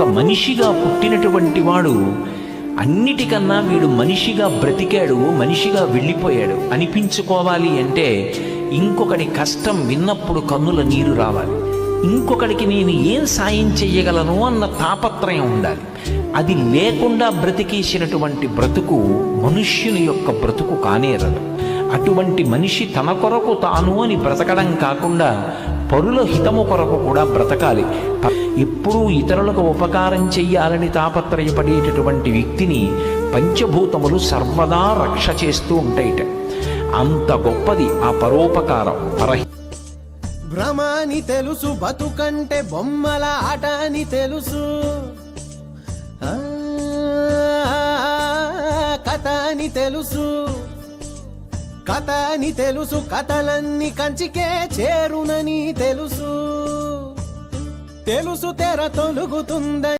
ఒక మనిషిగా పుట్టినటువంటి వాడు అన్నిటికన్నా వీడు మనిషిగా బ్రతికాడు, మనిషిగా వెళ్ళిపోయాడు అనిపించుకోవాలి అంటే ఇంకొకటి కష్టం విన్నప్పుడు కన్నుల నీరు రావాలి, ఇంకొకడికి నేను ఏం సాయం చెయ్యగలను అన్న తాపత్రయం ఉండాలి. అది లేకుండా బ్రతికేసినటువంటి బ్రతుకు మనుష్యుని యొక్క బ్రతుకు కానేరదు. అటువంటి మనిషి తన కొరకు తాను అని బ్రతకడం కాకుండా పరుల హితము కొరకు కూడా బ్రతకాలి. ఎప్పుడూ ఇతరులకు ఉపకారం చెయ్యాలని తాపత్రయపడేటటువంటి వ్యక్తిని పంచభూతములు సర్వదా రక్ష చేస్తూ ఉంటాయిట. అంత గొప్పది ఆ పరోపకారం. భ్రమాని తెలుసు, బతుకంటే బొమ్మల ఆట అని తెలుసు, కథ అని తెలుసు, కథ అని తెలుసు, కథలన్నీ కంచికే చేరునని తెలుసు, తెలుసు తెర తొలుగుతుందని